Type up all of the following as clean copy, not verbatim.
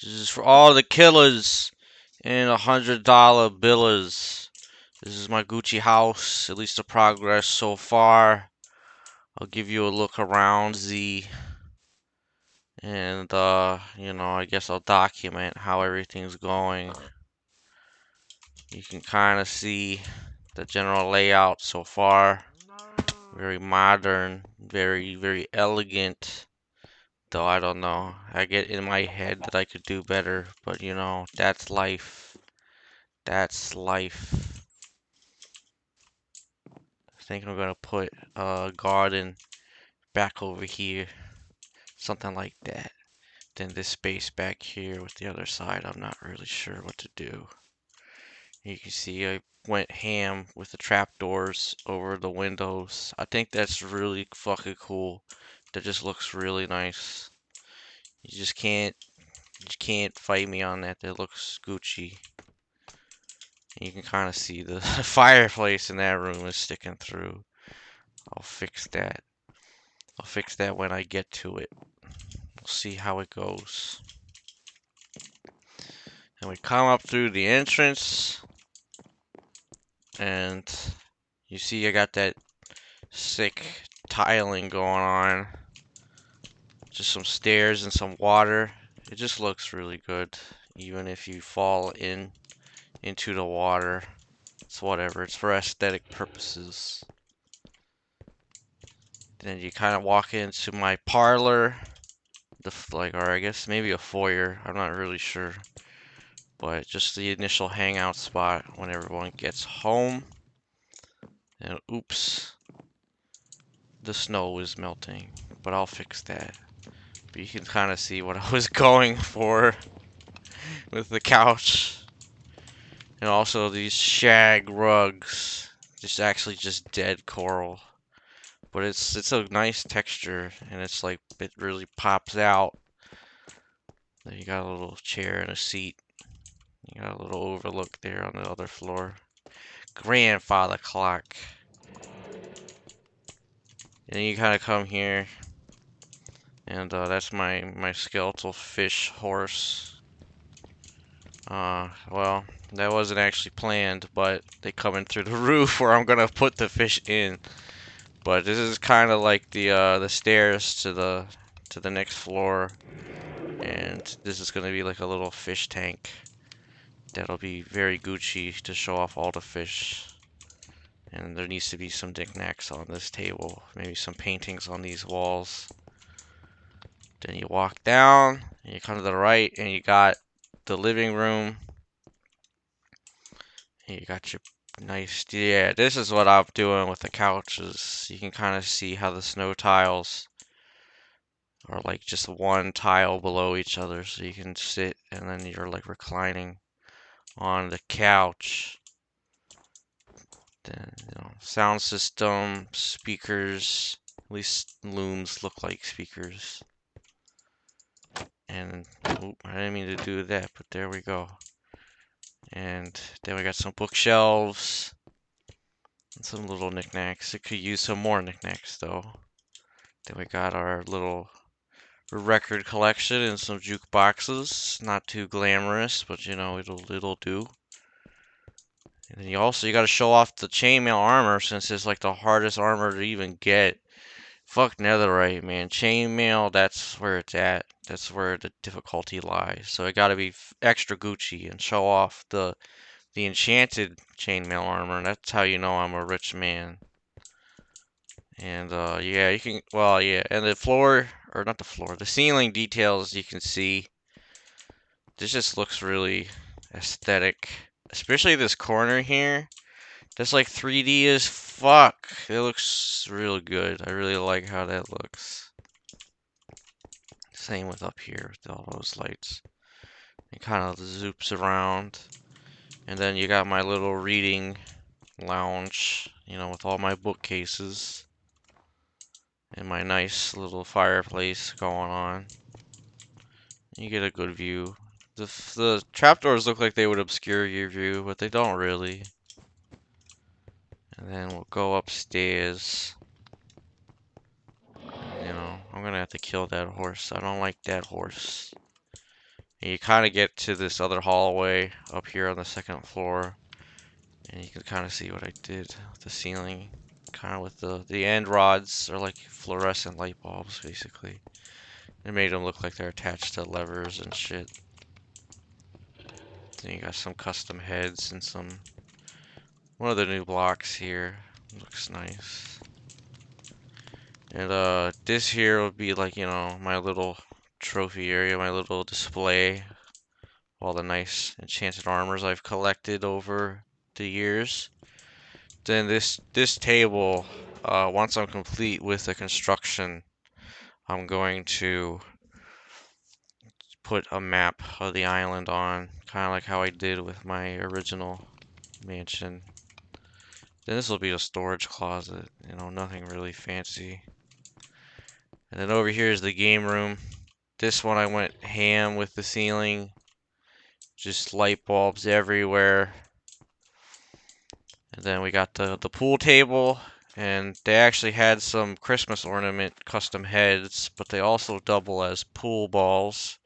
This is for all the killers and $100 billers. This is my Gucci house, at least the progress so far. I'll give you a look around Z, and I guess I'll document how everything's going. You can kind of see the general layout so far. Very modern, very, very elegant. Though I don't know. I get in my head that I could do better, but that's life. That's life. I think I'm gonna put a garden back over here. Something like that. Then this space back here with the other side, I'm not really sure what to do. You can see I went ham with the trapdoors over the windows. I think that's really fucking cool. That just looks really nice. You can't fight me on that. That looks Gucci. And you can kind of see the fireplace in that room is sticking through. I'll fix that. I'll fix that when I get to it. We'll see how it goes. And we come up through the entrance, and you see I got that sick tiling going on. Just some stairs and some water. It just looks really good, even if you fall into the water. It's whatever. It's for aesthetic purposes. Then you kind of walk into my parlor, or I guess maybe a foyer. I'm not really sure, but just the initial hangout spot when everyone gets home. And oops, the snow is melting, but I'll fix that. But you can kind of see what I was going for with the couch. And also these shag rugs. Just dead coral. But it's a nice texture, and it's like it really pops out. Then you got a little chair and a seat. You got a little overlook there on the other floor. Grandfather clock. And then you kind of come here, and that's my skeletal fish horse. Well, that wasn't actually planned, but they come in through the roof where I'm gonna put the fish in. But this is kind of like the stairs to the next floor, and this is gonna be like a little fish tank. That'll be very Gucci to show off all the fish. And there needs to be some knickknacks on this table, maybe some paintings on these walls. Then you walk down, and you come to the right, and you got the living room. And you got your nice, yeah, this is what I'm doing with the couches. You can kind of see how the snow tiles are like just one tile below each other, so you can sit and then you're like reclining on the couch. Then, sound system, speakers, at least looms look like speakers. And, oop, I didn't mean to do that, but there we go. And then we got some bookshelves and some little knickknacks. It could use some more knickknacks though. Then we got our little record collection and some jukeboxes. Not too glamorous, but it'll do. And then you got to show off the chainmail armor, since it's like the hardest armor to even get. Fuck netherite, man. Chainmail, that's where it's at. That's where the difficulty lies. So I gotta be extra Gucci and show off the enchanted chainmail armor. That's how you know I'm a rich man. And yeah, you can, well, yeah, and the floor, or not the floor, the ceiling details you can see. This just looks really aesthetic, especially this corner here. That's like 3D as fuck. It looks real good. I really like how that looks. Same with up here with all those lights. It kind of zoops around. And then you got my little reading lounge, with all my bookcases. And my nice little fireplace going on. You get a good view. The trapdoors look like they would obscure your view, but they don't really. And then we'll go upstairs. I'm gonna have to kill that horse. I don't like that horse. And you kind of get to this other hallway up here on the second floor, and you can kind of see what I did with the ceiling. Kind of with the end rods are like fluorescent light bulbs, basically. It made them look like they're attached to levers and shit. Then you got some custom heads and one of the new blocks here. Looks nice. And this here would be like, my little trophy area, my little display. All the nice enchanted armors I've collected over the years. Then this table, once I'm complete with the construction, I'm going to put a map of the island on, kind of like how I did with my original mansion. Then this will be a storage closet, nothing really fancy. And then over here is the game room. This one I went ham with the ceiling, just light bulbs everywhere. And then we got the pool table, and they actually had some Christmas ornament custom heads, but they also double as pool balls.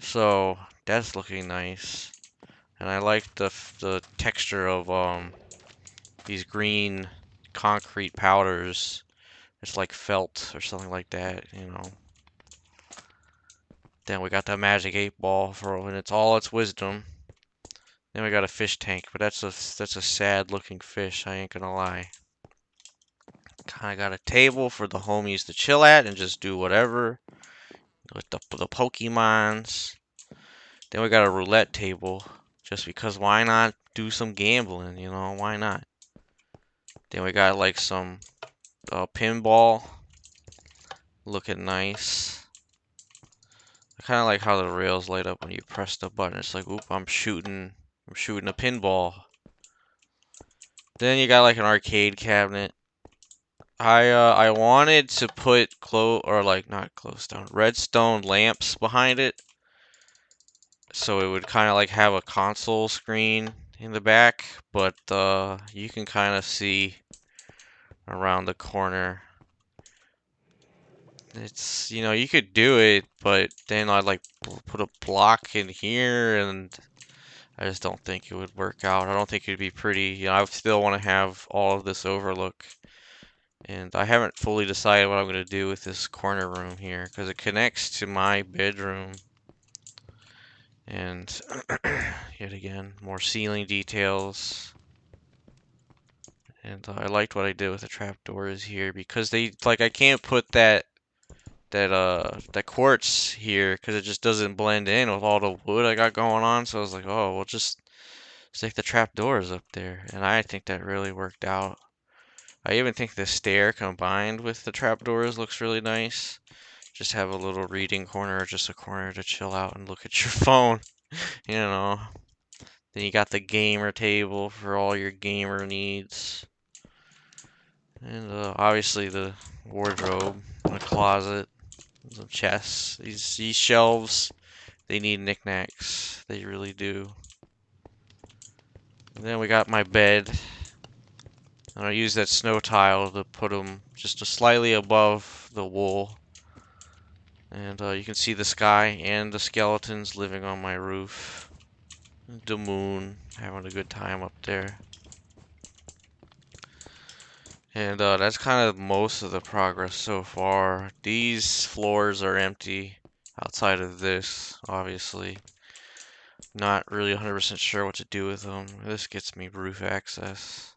So that's looking nice. And I like the texture of these green concrete powders. It's like felt or something like that. Then we got the magic 8 ball for when it's all its wisdom. Then we got a fish tank, but that's a sad looking fish, I ain't gonna lie. Kinda got a table for the homies to chill at and just do whatever with the Pokemons. Then we got a roulette table, just because why not do some gambling, why not? Then we got like some pinball, looking nice. I kind of like how the rails light up when you press the button. It's like, oop, I'm shooting a pinball. Then you got like an arcade cabinet. I wanted to put not close down, redstone lamps behind it, so it would kind of like have a console screen in the back, but you can kind of see around the corner. It's, you could do it, but then I'd like put a block in here, and I just don't think it would work out. I don't think it'd be pretty. I still want to have all of this overlook. And I haven't fully decided what I'm going to do with this corner room here, because it connects to my bedroom. And yet again, more ceiling details. And I liked what I did with the trapdoors here, because I can't put that quartz here, because it just doesn't blend in with all the wood I got going on. So I was like, oh, we'll just stick the trapdoors up there. And I think that really worked out. I even think the stair combined with the trapdoors looks really nice. Just have a little reading corner, or just a corner to chill out and look at your phone, you know. Then you got the gamer table for all your gamer needs. And obviously the wardrobe, the closet, some chests. These shelves, they need knickknacks. They really do. And then we got my bed. And I use that snow tile to put them just slightly above the wool. And you can see the sky and the skeletons living on my roof. The moon, having a good time up there. And that's kind of most of the progress so far. These floors are empty outside of this, obviously. Not really 100% sure what to do with them. This gets me roof access,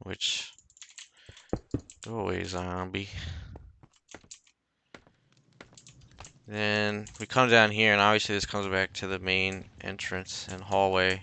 which, go away, zombie. Then we come down here, and obviously this comes back to the main entrance and hallway.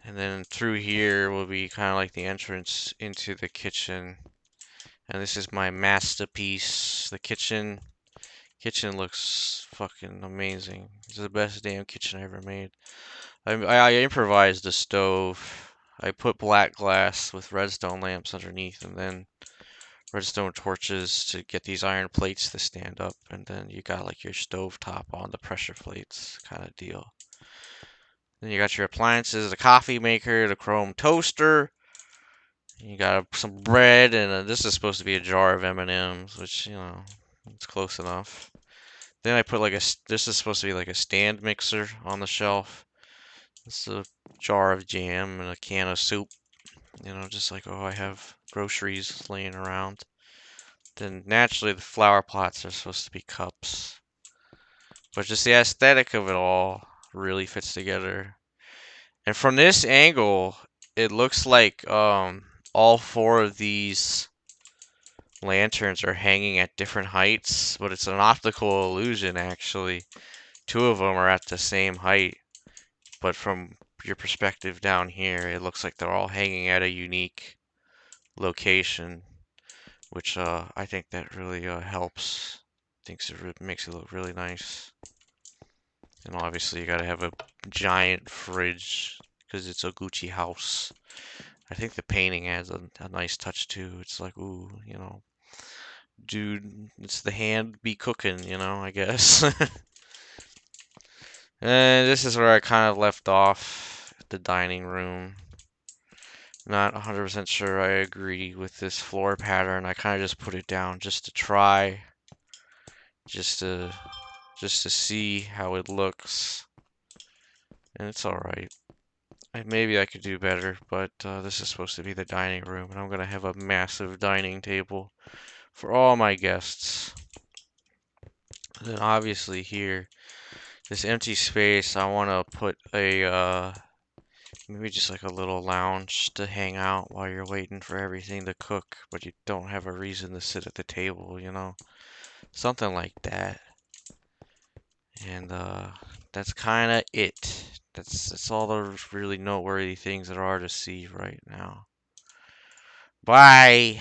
And then through here will be kind of like the entrance into the kitchen. And this is my masterpiece. The kitchen looks fucking amazing. It's the best damn kitchen I ever made. I improvised the stove. I put black glass with redstone lamps underneath, and then redstone torches to get these iron plates to stand up. And then you got like your stove top on the pressure plates kind of deal. Then you got your appliances, the coffee maker, the chrome toaster. You got some bread, and this is supposed to be a jar of M&Ms, which, it's close enough. Then I put like this is supposed to be like a stand mixer on the shelf. It's a jar of jam and a can of soup. Just like, oh, I have groceries laying around. Then naturally the flower pots are supposed to be cups. But just the aesthetic of it all really fits together. And from this angle, it looks like all four of these lanterns are hanging at different heights, but it's an optical illusion actually. Two of them are at the same height, but from your perspective down here, it looks like they're all hanging at a unique location, which I think that really helps. Thinks it makes it look really nice. And obviously, you gotta have a giant fridge because it's a Gucci house. I think the painting adds a nice touch too. It's like, ooh, dude, it's the hand be cooking, I guess. And this is where I kind of left off the dining room. Not 100% sure I agree with this floor pattern. I kind of just put it down just to try, just to just to see how it looks. And it's all right. Maybe I could do better, but this is supposed to be the dining room, and I'm gonna have a massive dining table for all my guests. And then obviously here, this empty space, I want to put a maybe just like a little lounge to hang out while you're waiting for everything to cook, but you don't have a reason to sit at the table. Something like that. And that's kind of it. That's all the really noteworthy things there are to see right now. Bye.